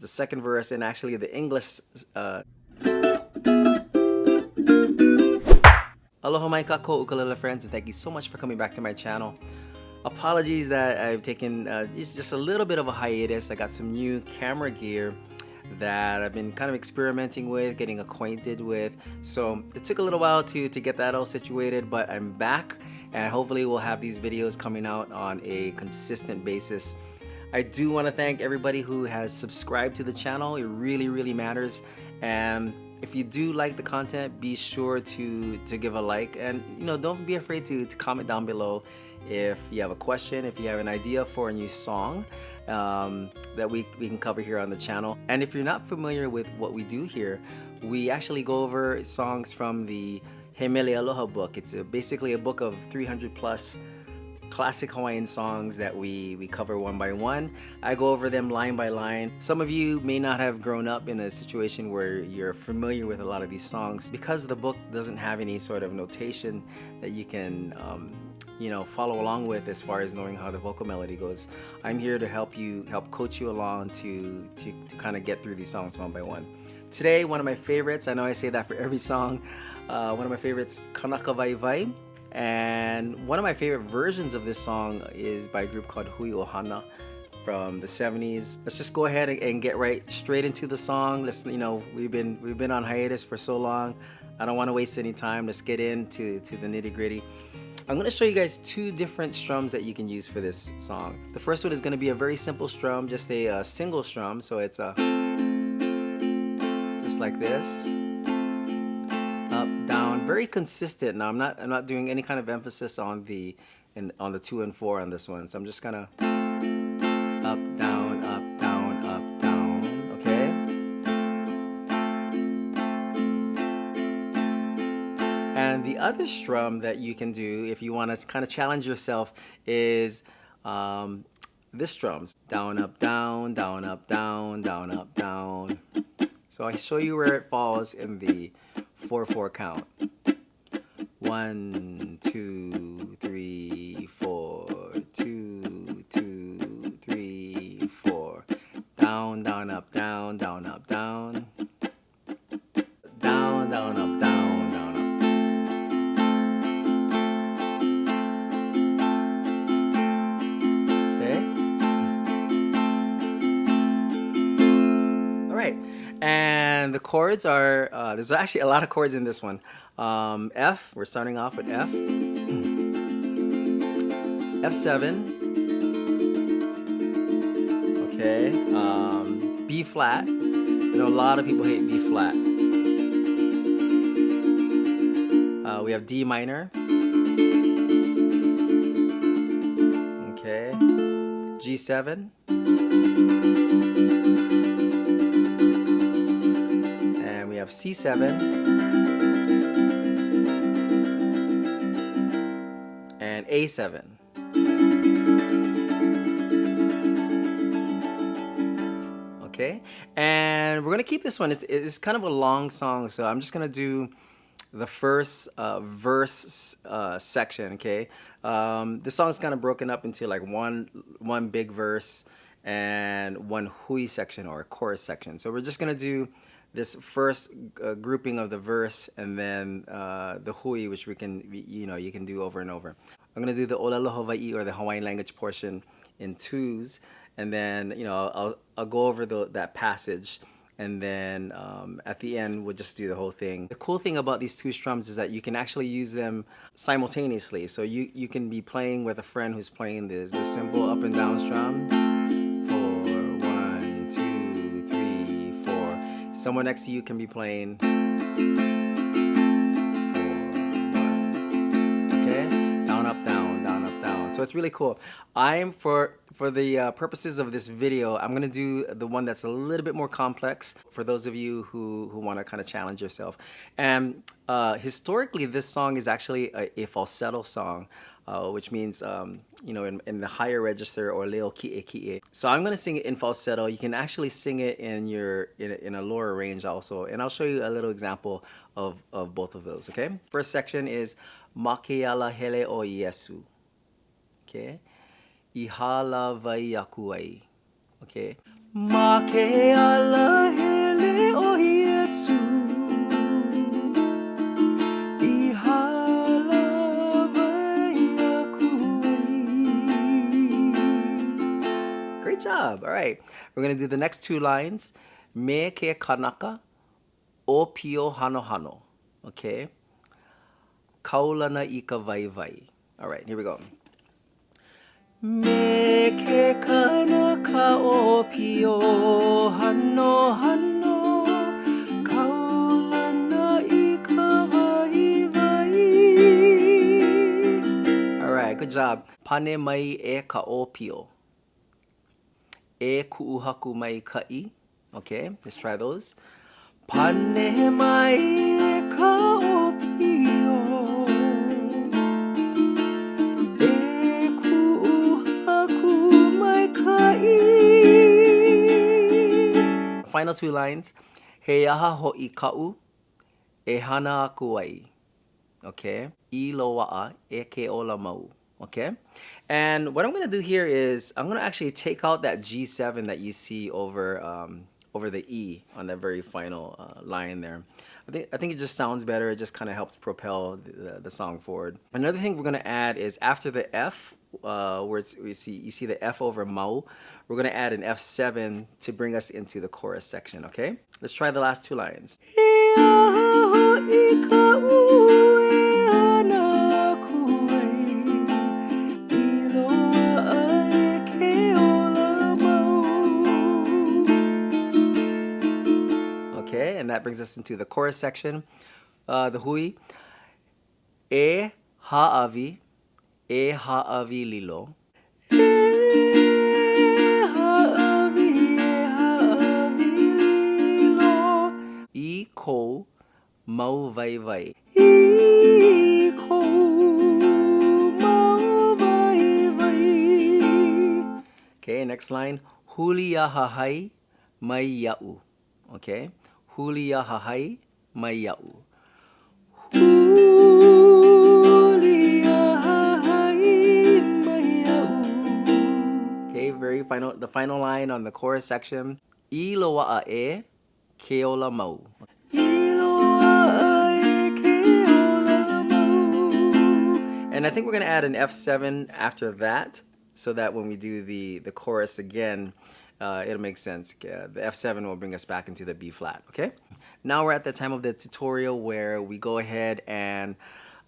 the second verse, and actually the English. Aloha mai kako ukulele friends, and thank you so much for coming back to my channel. Apologies that I've taken just a little bit of a hiatus. I got some new camera gear that I've been kind of experimenting with, getting acquainted with. So it took a little while to get that all situated, but I'm back, and hopefully we'll have these videos coming out on a consistent basis. I do want to thank everybody who has subscribed to the channel. It really matters. And if you do like the content, be sure to give a like, and don't be afraid to comment down below if you have a question, if you have an idea for a new song that we can cover here on the channel. And if you're not familiar with what we do here, we actually go over songs from the He Mele Aloha book. It's basically a book of 300 plus classic Hawaiian songs that we cover one by one. I go over them line by line. Some of you may not have grown up in a situation where you're familiar with a lot of these songs. Because the book doesn't have any sort of notation that you can follow along with as far as knowing how the vocal melody goes, I'm here to help coach you along to kind of get through these songs one by one. Today, one of my favorites, I know I say that for every song, one of my favorites, Kanaka Waiwai. And one of my favorite versions of this song is by a group called Hui Ohana from the 70s. Let's just go ahead and get right straight into the song. Let's, we've been on hiatus for so long. I don't want to waste any time. Let's get into the nitty-gritty. I'm going to show you guys two different strums that you can use for this song. The first one is going to be a very simple strum, just a single strum. So it's just like this. Up, down, very consistent. Now I'm not doing any kind of emphasis on the 2 and 4 on this one. So I'm just gonna up, down, up, down, up, down. Okay. And the other strum that you can do if you want to kind of challenge yourself is this strums. Down, up, down, down, up, down, down, up, down. So I show you where it falls in the 4/4 count. 1, 2, 3, 4. 2, 2, 3, 4. Down, down, up, down, down, up, down. Down, down, up, down, down, up. Okay. All right. And the chords are, there's actually a lot of chords in this one. F, we're starting off with F. F7. Okay. B flat. A lot of people hate B flat. We have D minor. Okay. G7. We have C7 and A7. Okay, and we're gonna keep this one. It's kind of a long song, so I'm just gonna do the first verse section. Okay, this song is kind of broken up into like one big verse and one hui section or chorus section. So we're just gonna do this first grouping of the verse, and then the hui, which you can do over and over. I'm gonna do the ʻukulele Hawaiʻi, or the Hawaiian language portion, in 2s, and then I'll go over that passage, and then at the end we'll just do the whole thing. The cool thing about these two strums is that you can actually use them simultaneously. So you can be playing with a friend who's playing this simple up and down strum. Someone next to you can be playing 4, 1. Okay, down, up, down, down, up, down. So it's really cool. For the purposes of this video, I'm gonna do the one that's a little bit more complex for those of you who want to kind of challenge yourself. And historically, this song is actually a falsetto song. Which means, in the higher register, or leo ki'e ki'e. So I'm going to sing it in falsetto. You can actually sing it in a lower range also. And I'll show you a little example of both of those, okay? First section is Makeala hele o Yesu. Okay? Ihala vai akuai. Okay? Ma ke ala hele o Iesu I halawai aku ai. Great job. All right. We're going to do the next two lines. Me ke kanaka o pio hano hano. Okay. Kaulana I ka waiwai. All right, here we go. Me ke kanaka o pio hano hano kaulana I ka waiwai. All right, good job. Pane mai e ka o pio. E ku'uhaku mai ka'i. Okay, let's try those. Pane mai e ka o pio. Final two lines. He aha ho'i ka'u, e hana aku ai. Okay. I loa'a e ke ola mau. Okay. And what I'm going to do here is I'm going to actually take out that G7 that you see over over the E on that very final line there. I think it just sounds better. It just kind of helps propel the song forward. Another thing we're going to add is after the F, where you see the F over mau, we're going to add an F7 to bring us into the chorus section, okay? Let's try the last two lines. Okay, and that brings us into the chorus section. The hui. E ha'avi lilo. E ha'avi lilo. I kou mau waiwai. I kou mau waiwai. Okay, next line. Huli a hahai mai ia'u. Okay, huli a hahai mai ia'u. Okay, the final line on the chorus section. I loa'a e ke ola mau. And I think we're going to add an F7 after that, so that when we do the chorus again, it'll make sense. The F7 will bring us back into the B flat, okay? Now we're at the time of the tutorial where we go ahead and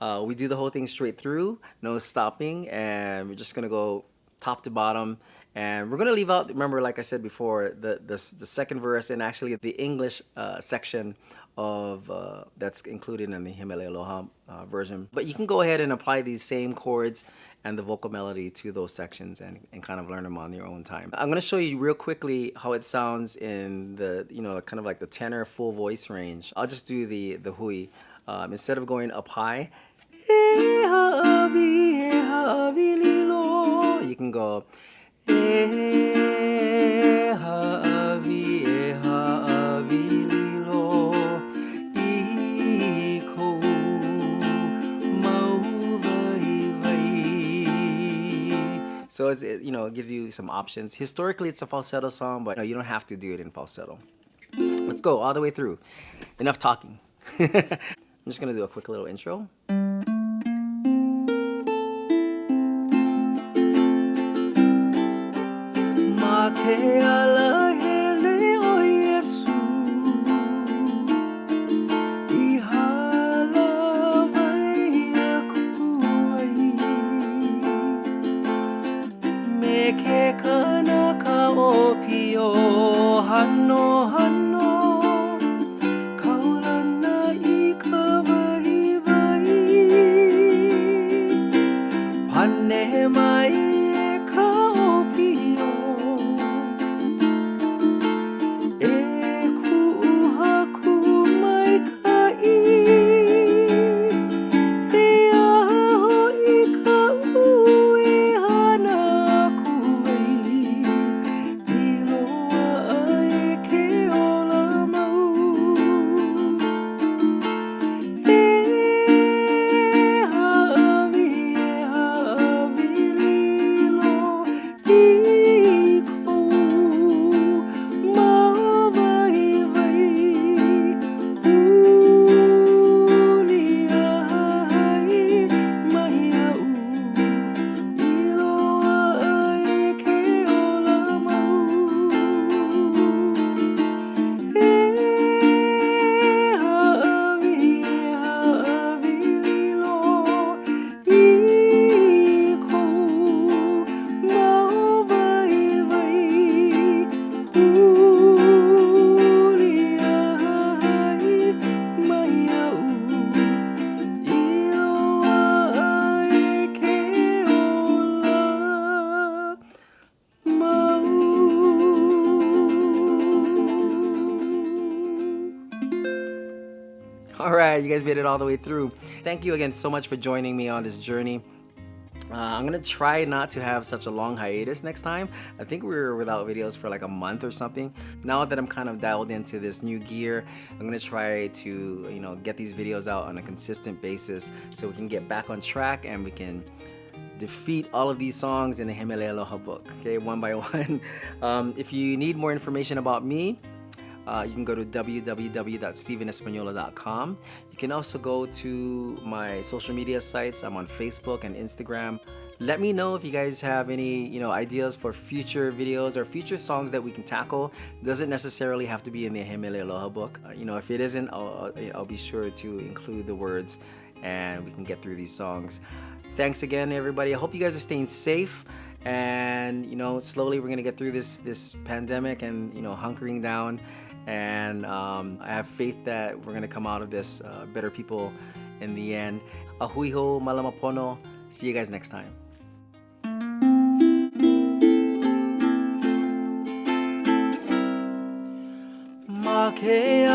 we do the whole thing straight through, no stopping, and we're just gonna go top to bottom. And we're gonna leave out, remember, like I said before, the second verse and actually the English section of that's included in the He Mele Aloha version. But you can go ahead and apply these same chords and the vocal melody to those sections and kind of learn them on your own time. I'm gonna show you real quickly how it sounds in the, kind of like the tenor full voice range. I'll just do the hui. Instead of going up high, you can go so it gives you some options. Historically, it's a falsetto song, but no, you don't have to do it in falsetto. Let's go all the way through. Enough talking. I'm just gonna do a quick little intro. Ma ke ala hele o Iesu I halawai aku ai. Me ke kanaka o pio hano hano kaulana I ka waiwai. Pane mai e ka o pio. E ku'uhaku mai ka'i. E aha ho'i ka'u e hana aku ai. I loa'a e ke All right, you guys made it all the way through. Thank you again so much for joining me on this journey. I'm gonna try not to have such a long hiatus next time. I think we were without videos for like a month or something. Now that I'm kind of dialed into this new gear, I'm gonna try to, get these videos out on a consistent basis so we can get back on track and we can defeat all of these songs in the He Mele Aloha book, okay, one by one. If you need more information about me, you can go to www.stevenespaniola.com. You can also go to my social media sites. I'm on Facebook and Instagram. Let me know if you guys have any, ideas for future videos or future songs that we can tackle. It doesn't necessarily have to be in the He Mele Aloha book. If it isn't, I'll be sure to include the words and we can get through these songs. Thanks again, everybody. I hope you guys are staying safe. And slowly we're gonna get through this pandemic and hunkering down. And I have faith that we're gonna come out of this better people in the end. Ahui ho, malama pono. See you guys next time. Ma ke